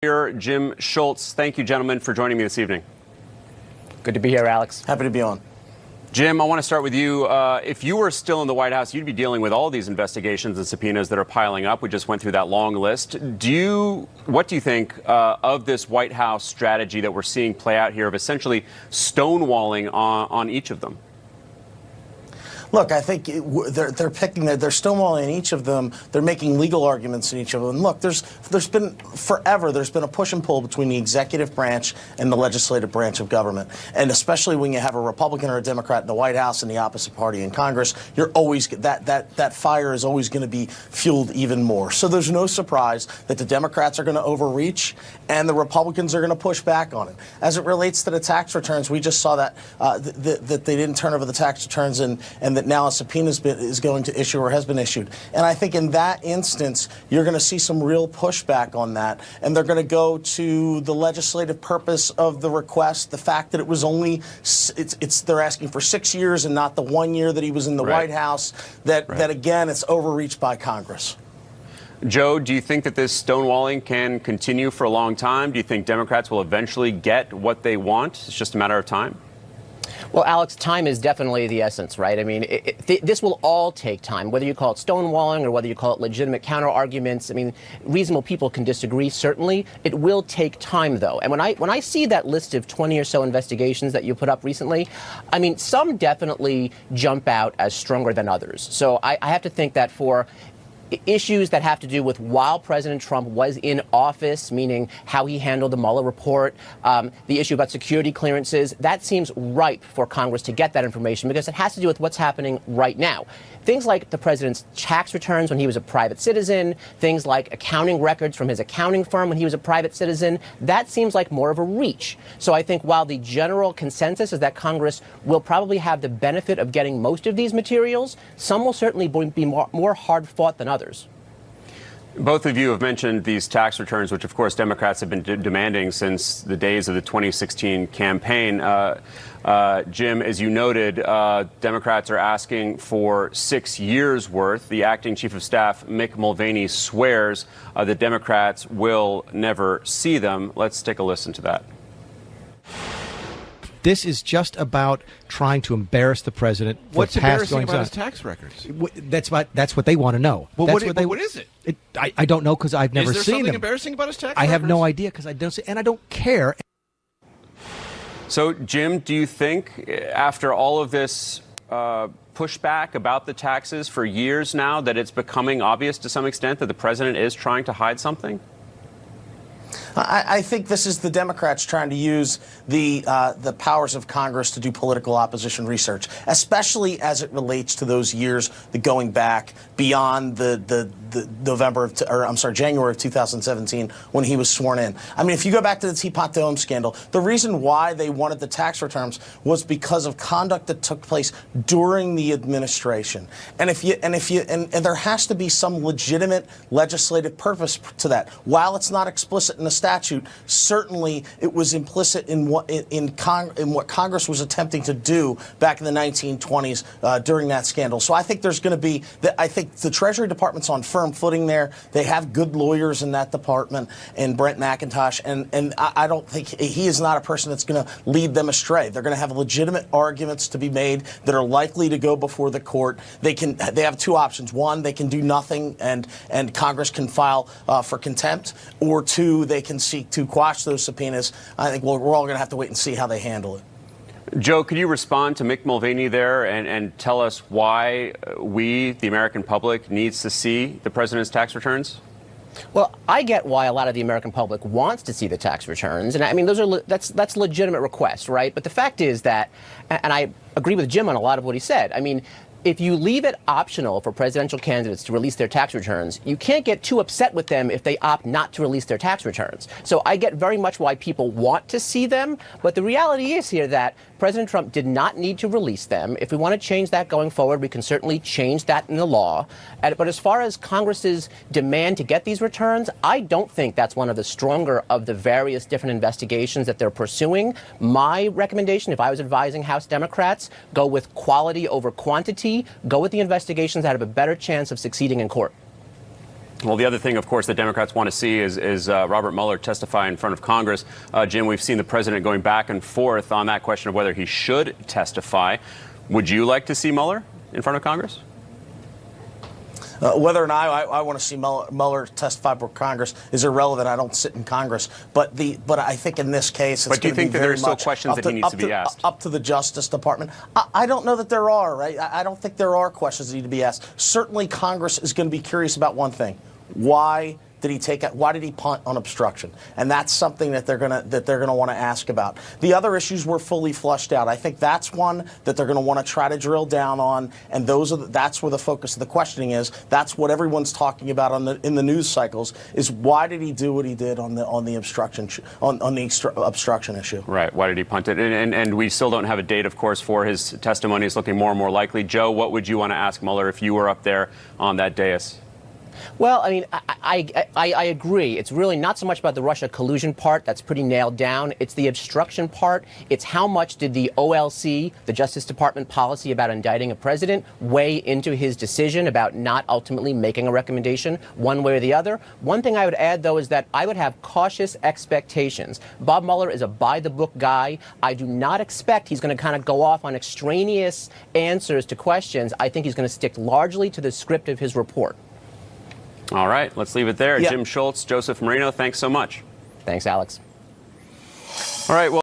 Here, Jim Schultz. Thank you, gentlemen, for joining me this evening. Good to be here, Alex. Happy to be on. Jim, I want to start with you. If you were still in the White House, you'd be dealing with all these investigations and subpoenas that are piling up. We just went through that long list. What do you think of this White House strategy that we're seeing play out here of essentially stonewalling on each of them? Look, I think they're stonewalling in each of them. They're making legal arguments in each of them. Look, there's been a push and pull between the executive branch and the legislative branch of government, and especially when you have a Republican or a Democrat in the White House and the opposite party in Congress, you're always that fire is always going to be fueled even more. So there's no surprise that the Democrats are going to overreach and the Republicans are going to push back on it. As it relates to the tax returns, we just saw that that they didn't turn over the tax returns and that now a subpoena is going to issue or has been issued. And I think in that instance, you're going to see some real pushback on that. And they're going to go to the legislative purpose of the request, the fact that it was only, they're asking for 6 years and not the 1 year that he was in the White House, that again, it's overreached by Congress. Joe, do you think that this stonewalling can continue for a long time? Do you think Democrats will eventually get what they want? It's just a matter of time? Well, Alex, time is definitely the essence, right? I mean, this will all take time, whether you call it stonewalling or whether you call it legitimate counter-arguments. I mean, reasonable people can disagree, certainly. It will take time, though. And when I see that list of 20 or so investigations that you put up recently, I mean, some definitely jump out as stronger than others. So I have to think that for issues that have to do with while President Trump was in office, meaning how he handled the Mueller report, the issue about security clearances, that seems ripe for Congress to get that information because it has to do with what's happening right now. Things like the president's tax returns when he was a private citizen, things like accounting records from his accounting firm when he was a private citizen, that seems like more of a reach. So I think while the general consensus is that Congress will probably have the benefit of getting most of these materials, some will certainly be more hard-fought than others. Both of you have mentioned these tax returns, which, of course, Democrats have been demanding since the days of the 2016 campaign. Jim, as you noted, Democrats are asking for 6 years' worth. The acting chief of staff, Mick Mulvaney, swears the Democrats will never see them. Let's take a listen to that. This is just about trying to embarrass the president. What's embarrassing about his tax records? That's what they want to know. Well, what is it? I don't know because I've never seen them. Is there something embarrassing about his tax records? I have no idea because I don't see, and I don't care. So, Jim, do you think after all of this pushback about the taxes for years now that it's becoming obvious to some extent that the president is trying to hide something? I think this is the Democrats trying to use the powers of Congress to do political opposition research, especially as it relates to those years going back beyond the January of 2017 when he was sworn in. I mean, if you go back to the Teapot Dome scandal, the reason why they wanted the tax returns was because of conduct that took place during the administration. And there has to be some legitimate legislative purpose to that. While it's not explicit in the statute, certainly it was implicit in what Congress was attempting to do back in the 1920s during that scandal. So I think there's going to be I think the Treasury Department's on firm footing there. They have good lawyers in that department, and Brent McIntosh, and I don't think he is not a person that's going to lead them astray. They're going to have legitimate arguments to be made that are likely to go before the court. They have two options. One, they can do nothing, and Congress can file for contempt, or two, they can seek to quash those subpoenas. I think we're all going to have to wait and see how they handle it. Joe, could you respond to Mick Mulvaney there and tell us why we, the American public, needs to see the president's tax returns? Well, I get why a lot of the American public wants to see the tax returns, and I mean that's legitimate requests, right? But the fact is that, and I agree with Jim on a lot of what he said. I mean, if you leave it optional for presidential candidates to release their tax returns, you can't get too upset with them if they opt not to release their tax returns. So I get very much why people want to see them, but the reality is here that President Trump did not need to release them. If we want to change that going forward, we can certainly change that in the law. But as far as Congress's demand to get these returns, I don't think that's one of the stronger of the various different investigations that they're pursuing. My recommendation, if I was advising House Democrats, go with quality over quantity. Go with the investigations that have a better chance of succeeding in court. Well, the other thing, of course, that Democrats want to see is Robert Mueller testify in front of Congress. Jim, we've seen the president going back and forth on that question of whether he should testify. Would you like to see Mueller in front of Congress? Whether or not I want to see Mueller testify before Congress is irrelevant. I don't sit in Congress. But I think in this case, it's but do you think that there are still questions that he needs to be asked? Up to the Justice Department. I don't know that there are, right? I don't think there are questions that need to be asked. Certainly Congress is going to be curious about one thing. Why did he punt on obstruction? And that's something that they're gonna want to ask about. The other issues were fully flushed out. I think that's one that they're going to want to try to drill down on, and that's where the focus of the questioning is. That's what everyone's talking about in the news cycles, is why did he do what he did on the obstruction issue? Right. Why did he punt it? And we still don't have a date, of course, for his testimony. It's looking more and more likely. Joe, what would you want to ask Mueller if you were up there on that dais? Well, I mean, I agree. It's really not so much about the Russia collusion part. That's pretty nailed down. It's the obstruction part. It's how much did the OLC, the Justice Department policy about indicting a president, weigh into his decision about not ultimately making a recommendation one way or the other. One thing I would add, though, is that I would have cautious expectations. Bob Mueller is a by-the-book guy. I do not expect he's going to kind of go off on extraneous answers to questions. I think he's going to stick largely to the script of his report. All right, let's leave it there. Yeah. Jim Schultz, Joseph Moreno, thanks so much. Thanks, Alex. All right, well.